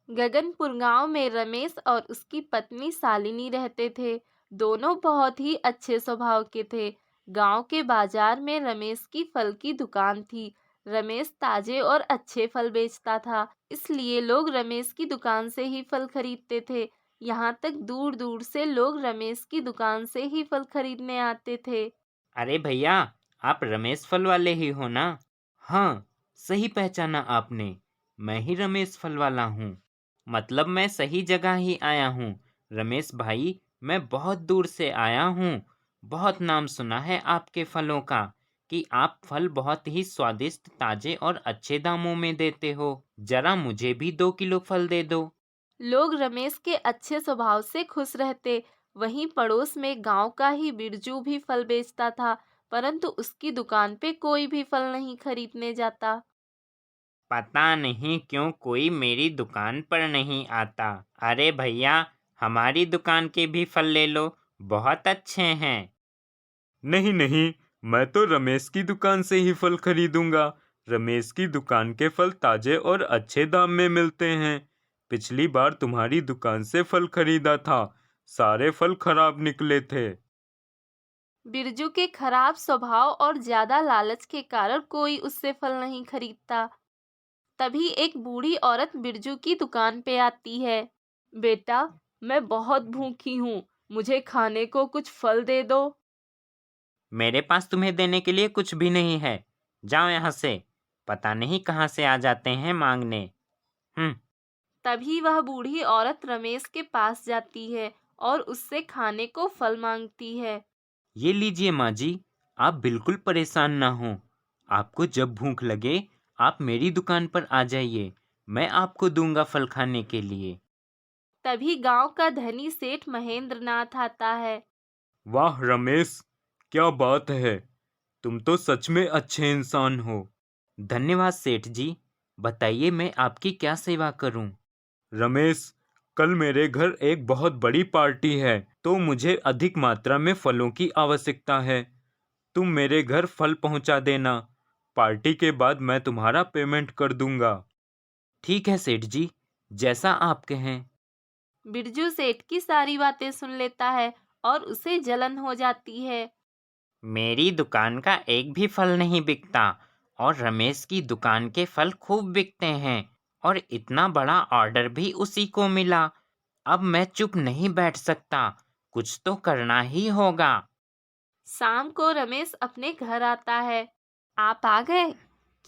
गगनपुर गांव में रमेश और उसकी पत्नी शालिनी रहते थे। दोनों बहुत ही अच्छे स्वभाव के थे। गांव के बाजार में रमेश की फल की दुकान थी। रमेश ताजे और अच्छे फल बेचता था, इसलिए लोग रमेश की दुकान से ही फल खरीदते थे। यहाँ तक दूर दूर से लोग रमेश की दुकान से ही फल खरीदने आते थे। अरे भैया, आप रमेश फल वाले ही हो ना? हाँ, सही पहचाना आपने। मैं ही रमेश फल वाला हूँ। मतलब मैं सही जगह ही आया हूँ। रमेश भाई, मैं बहुत दूर से आया हूँ। बहुत नाम सुना है आपके फलों का कि आप फल बहुत ही स्वादिष्ट, ताजे और अच्छे दामों में देते हो। जरा मुझे भी 2 किलो फल दे दो। लोग रमेश के अच्छे स्वभाव से खुश रहते। वहीं पड़ोस में गांव का ही बिरजू भी फल बेचता था, परंतु उसकी दुकान पे कोई भी फल नहीं खरीदने जाता। पता नहीं क्यों कोई मेरी दुकान पर नहीं आता। अरे भैया, हमारी दुकान के भी फल ले लो, बहुत अच्छे हैं। नहीं नहीं, मैं तो रमेश की दुकान से ही फल खरीदूंगा। रमेश की दुकान के फल ताजे और अच्छे दाम में मिलते हैं। पिछली बार तुम्हारी दुकान से फल खरीदा था, सारे फल खराब निकले थे। बिरजू के खराब स्वभाव और ज्यादा लालच के कारण कोई उससे फल नहीं खरीदता। तभी एक बूढ़ी औरत बिरजू की दुकान पे आती है। बेटा, मैं बहुत भूखी हूँ, मुझे खाने को कुछ फल दे दो। मेरे पास तुम्हें देने के लिए कुछ भी नहीं है। जाओ यहाँ से। पता नहीं कहाँ से आ जाते हैं मांगने। हम्म। तभी वह बूढ़ी औरत रमेश के पास जाती है और उससे खाने को फल मांगती है। ये लीजिए माँ जी, आप बिल्कुल परेशान ना हो। आपको जब भूख लगे, आप मेरी दुकान पर आ जाइए। मैं आपको दूंगा फल खाने के लिए। तभी गांव का धनी सेठ महेंद्र नाथ आता है। वाह रमेश, क्या बात है, तुम तो सच में अच्छे इंसान हो। धन्यवाद सेठ जी। बताइए मैं आपकी क्या सेवा करूं? रमेश, कल मेरे घर एक बहुत बड़ी पार्टी है, तो मुझे अधिक मात्रा में फलों की आवश्यकता है। तुम मेरे घर फल पहुंचा देना। पार्टी के बाद मैं तुम्हारा पेमेंट कर दूंगा। ठीक है सेठ जी, जैसा आप कहें। बिरजू सेठ की सारी बातें सुन लेता है और उसे जलन हो जाती है। मेरी दुकान का एक भी फल नहीं बिकता और रमेश की दुकान के फल खूब बिकते हैं और इतना बड़ा ऑर्डर भी उसी को मिला। अब मैं चुप नहीं बैठ सकता, कुछ तो करना ही होगा। शाम को रमेश अपने घर आता है। आप आ गए?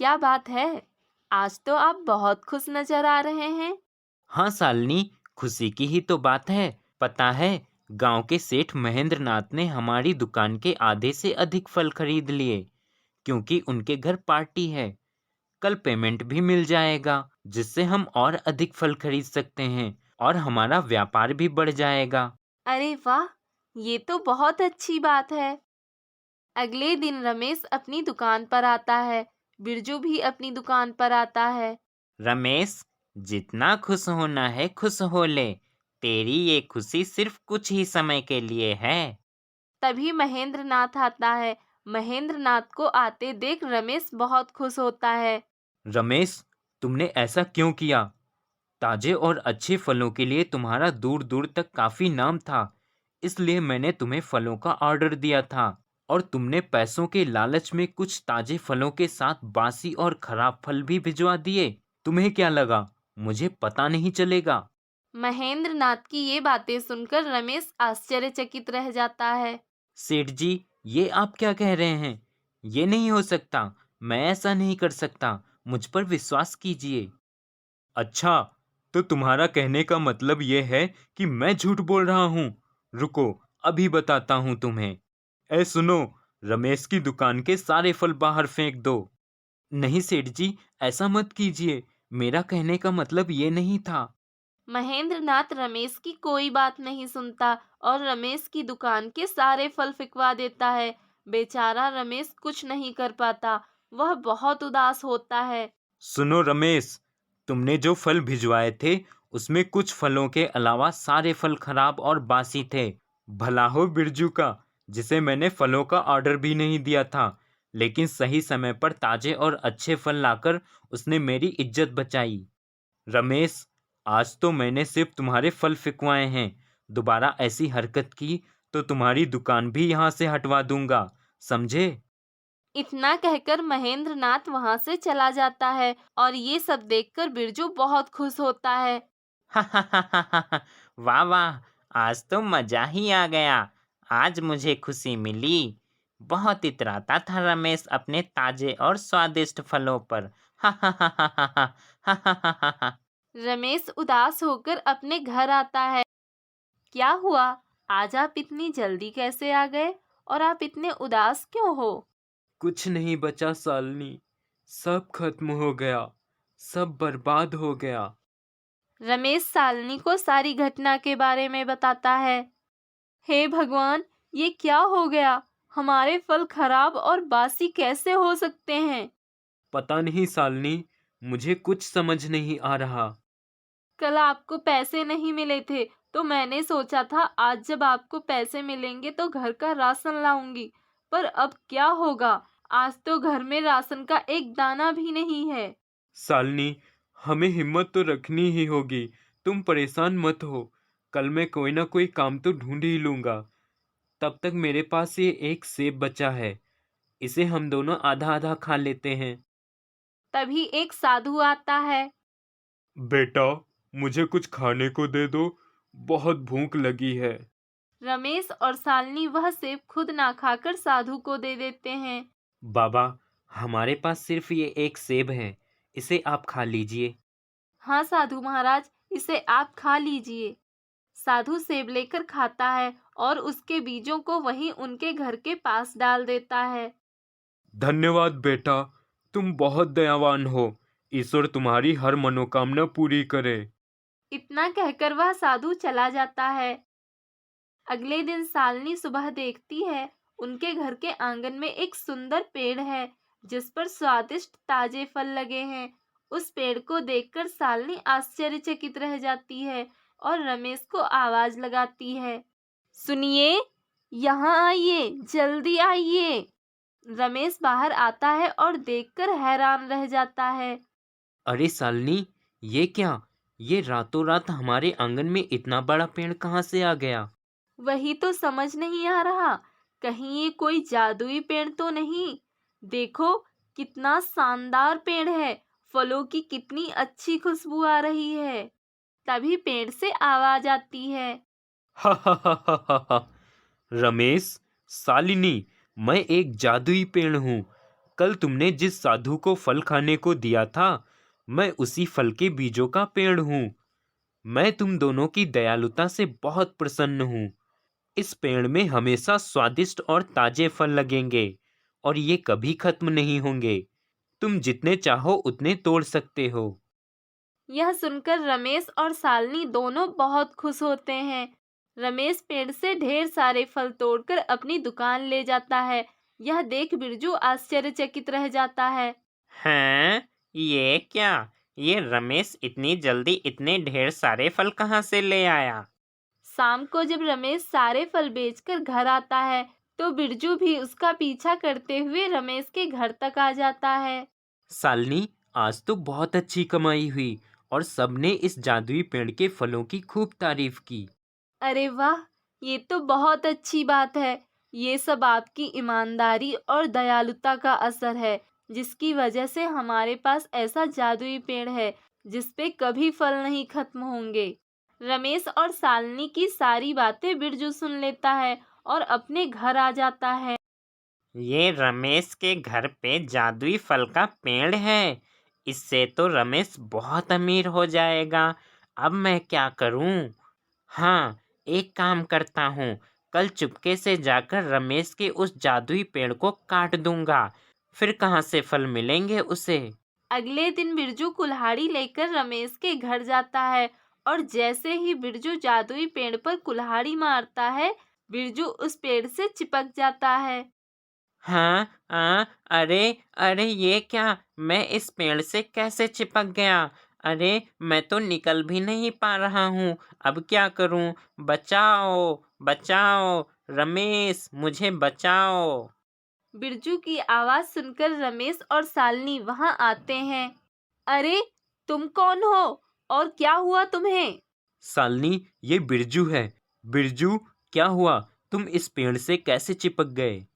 क्या बात है, आज तो आप बहुत खुश नजर आ रहे हैं। हाँ शालिनी, खुशी की ही तो बात है। पता है, गांव के सेठ महेंद्र नाथ ने हमारी दुकान के आधे से अधिक फल खरीद लिए क्योंकि उनके घर पार्टी है। कल पेमेंट भी मिल जाएगा, जिससे हम और अधिक फल खरीद सकते हैं और हमारा व्यापार भी बढ़ जाएगा। अरे वाह, ये तो बहुत अच्छी बात है। अगले दिन रमेश अपनी दुकान पर आता है। बिरजू भी अपनी दुकान पर आता है। रमेश, जितना खुश होना है खुश हो ले। तेरी ये खुशी सिर्फ कुछ ही समय के लिए है। तभी महेंद्र नाथ आता है। महेंद्र नाथ को आते देख रमेश बहुत खुश होता है। रमेश, तुमने ऐसा क्यों किया? ताजे और अच्छे फलों के लिए तुम्हारा दूर दूर तक काफी नाम था, इसलिए मैंने तुम्हें फलों का ऑर्डर दिया था। और तुमने पैसों के लालच में कुछ ताजे फलों के साथ बासी और खराब फल भी भिजवा दिए। तुम्हें क्या लगा मुझे पता नहीं चलेगा? महेंद्र नाथ की ये बातें सुनकर रमेश आश्चर्यचकित रह जाता है। सेठ जी, ये आप क्या कह रहे हैं? ये नहीं हो सकता। मैं ऐसा नहीं कर सकता। मुझ पर विश्वास कीजिए। अच्छा, तो तुम्हारा कहने का मतलब ये है कि मैं झूठ बोल रहा हूँ? रुको, अभी बताता हूँ तुम्हें। ए सुनो, रमेश की दुकान के सारे फल बाहर फेंक दो। नहीं सेठ जी, ऐसा मत कीजिए। मेरा कहने का मतलब ये नहीं था। महेंद्र नाथ रमेश की कोई बात नहीं सुनता और रमेश की दुकान के सारे फल फिकवा देता है। बेचारा रमेश कुछ नहीं कर पाता, वह बहुत उदास होता है। सुनो रमेश, तुमने जो फल भिजवाए थे उसमें कुछ फलों के अलावा सारे फल खराब और बासी थे। भला हो बिरजू का, जिसे मैंने फलों का ऑर्डर भी नहीं दिया था, लेकिन सही समय पर ताजे और अच्छे फल लाकर उसने मेरी इज्जत बचाई। रमेश, आज तो मैंने सिर्फ तुम्हारे फल फेंकवाए हैं। दोबारा ऐसी हरकत की तो तुम्हारी दुकान भी यहाँ से हटवा दूंगा, समझे? इतना कहकर महेंद्र नाथ वहां से चला जाता है और ये सब देखकर बिरजू बहुत खुश होता है। वाह वाह, आज तो मजा ही आ गया। आज मुझे खुशी मिली। बहुत इतराता था रमेश अपने ताजे और स्वादिष्ट फलों पर। रमेश उदास होकर अपने घर आता है। क्या हुआ? आज आप इतनी जल्दी कैसे आ गए और आप इतने उदास क्यों हो? कुछ नहीं बचा सालनी, सब खत्म हो गया, सब बर्बाद हो गया। रमेश सालनी को सारी घटना के बारे में बताता है। हे भगवान, ये क्या हो गया? हमारे फल खराब और बासी कैसे हो सकते हैं? पता नहीं सालनी, मुझे कुछ समझ नहीं आ रहा। कल आपको पैसे नहीं मिले थे तो मैंने सोचा था आज जब आपको पैसे मिलेंगे तो घर का राशन लाऊंगी, पर अब क्या होगा? आज तो घर में राशन का एक दाना भी नहीं है। सालनी, हमें हिम्मत तो रखनी ही होगी। तुम परेशान मत हो, कल मैं कोई ना कोई काम तो ढूंढ ही लूंगा। तब तक मेरे पास ये एक सेब बचा है, इसे हम दोनों आधा आधा खा लेते हैं। तभी एक साधु आता है। बेटा, मुझे कुछ खाने को दे दो, बहुत भूख लगी है। रमेश और शालिनी वह सेब खुद ना खाकर साधु को दे देते हैं। बाबा, हमारे पास सिर्फ ये एक सेब है, इसे आप खा लीजिए। हाँ साधु महाराज, इसे आप खा लीजिए। साधु सेब लेकर खाता है और उसके बीजों को वहीं उनके घर के पास डाल देता है। धन्यवाद बेटा, तुम बहुत दयावान हो। ईश्वर तुम्हारी हर मनोकामना पूरी करे। इतना कहकर वह साधु चला जाता है। अगले दिन शालिनी सुबह देखती है उनके घर के आंगन में एक सुंदर पेड़ है जिस पर स्वादिष्ट ताजे फल लगे हैं। उस पेड़ को देखकर शालिनी आश्चर्यचकित रह जाती है और रमेश को आवाज लगाती है, सुनिए, यहाँ आइए, जल्दी आइए। रमेश बाहर आता है और देखकर हैरान रह जाता है। अरे सालनी, ये क्या? ये रातों रात हमारे आंगन में इतना बड़ा पेड़ कहाँ से आ गया? वही तो समझ नहीं आ रहा, कहीं ये कोई जादुई पेड़ तो नहीं। देखो कितना शानदार पेड़ है, फलों की कितनी अच्छी खुशबू आ रही है। तभी पेड़ से आवाज आती है, हा हा हा हा हा हा। रमेश, सालिनी, मैं एक जादुई पेड़ हूँ। कल तुमने जिस साधु को फल खाने को दिया था, मैं उसी फल के बीजों का पेड़ हूँ। मैं तुम दोनों की दयालुता से बहुत प्रसन्न हूँ। इस पेड़ में हमेशा स्वादिष्ट और ताजे फल लगेंगे और ये कभी खत्म नहीं होंगे। तुम जितने चाहो उतने तोड़ सकते हो। यह सुनकर रमेश और शालिनी दोनों बहुत खुश होते हैं। रमेश पेड़ से ढेर सारे फल तोड़कर अपनी दुकान ले जाता है। यह देख बिरजू आश्चर्यचकित रह जाता है। हैं? ये क्या? ये रमेश इतनी जल्दी इतने ढेर सारे फल कहाँ से ले आया? शाम को जब रमेश सारे फल बेचकर घर आता है तो बिरजू भी उसका पीछा करते हुए रमेश के घर तक आ जाता है। सालनी, आज तो बहुत अच्छी कमाई हुई और सबने इस जादुई पेड़ के फलों की खूब तारीफ की। अरे वाह, ये तो बहुत अच्छी बात है। ये सब आपकी ईमानदारी और दयालुता का असर है, जिसकी वजह से हमारे पास ऐसा जादुई पेड़ है जिस पे कभी फल नहीं खत्म होंगे। रमेश और शालिनी की सारी बातें बिरजू सुन लेता है और अपने घर आ जाता है। ये रमेश के घर पे जादुई फल का पेड़ है। इससे तो रमेश बहुत अमीर हो जाएगा। अब मैं क्या करूं? हाँ, एक काम करता हूँ। कल चुपके से जाकर रमेश के उस जादुई पेड़ को काट दूंगा। फिर कहाँ से फल मिलेंगे उसे? अगले दिन बिरजू कुल्हाड़ी लेकर रमेश के घर जाता है और जैसे ही बिरजू जादुई पेड़ पर कुल्हाड़ी मारता है, बिरजू उस पेड़ से चिपक जाता है। हाँ, अरे अरे, ये क्या? मैं इस पेड़ से कैसे चिपक गया? अरे, मैं तो निकल भी नहीं पा रहा हूँ। अब क्या करूँ? बचाओ, बचाओ, रमेश, मुझे बचाओ। बिरजू की आवाज सुनकर रमेश और शालिनी वहां आते हैं। अरे, तुम कौन हो? और क्या हुआ तुम्हें? शालिनी, ये बिरजू है। बिरजू, क्या हुआ? तुम इस पेड़ से कैसे चिपक गए?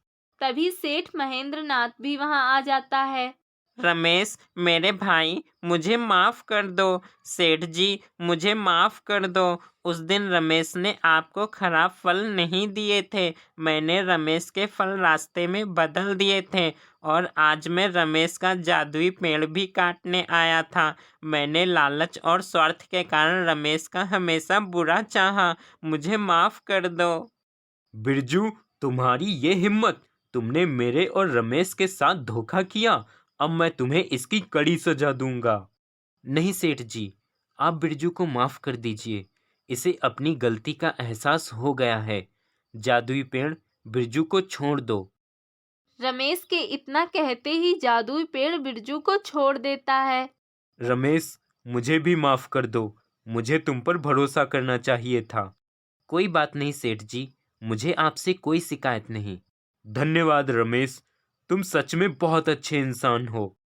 तभी सेठ महेंद्र नाथ भी वहां आ जाता है। रमेश, मेरे भाई, मुझे माफ कर दो। सेठ जी, मुझे माफ कर दो। उस दिन रमेश ने आपको खराब फल नहीं दिए थे। मैंने रमेश के फल रास्ते में बदल दिए थे और आज मैं रमेश का जादुई पेड़ भी काटने आया था। मैंने लालच और स्वार्थ के कारण रमेश का हमेशा बुरा चाहा। मुझे माफ कर दो। बिरजू, तुम्हारी ये हिम्मत! तुमने मेरे और रमेश के साथ धोखा किया। अब मैं तुम्हें इसकी कड़ी सजा दूंगा। नहीं सेठ जी, आप बिरजू को माफ कर दीजिए। इसे अपनी गलती का एहसास हो गया है। जादुई पेड़, बिरजू को छोड़ दो। रमेश के इतना कहते ही जादुई पेड़ बिरजू को छोड़ देता है। रमेश, मुझे भी माफ कर दो। मुझे तुम पर भरोसा करना चाहिए था। कोई बात नहीं सेठ जी, मुझे आपसे कोई शिकायत नहीं। धन्यवाद रमेश, तुम सच में बहुत अच्छे इंसान हो।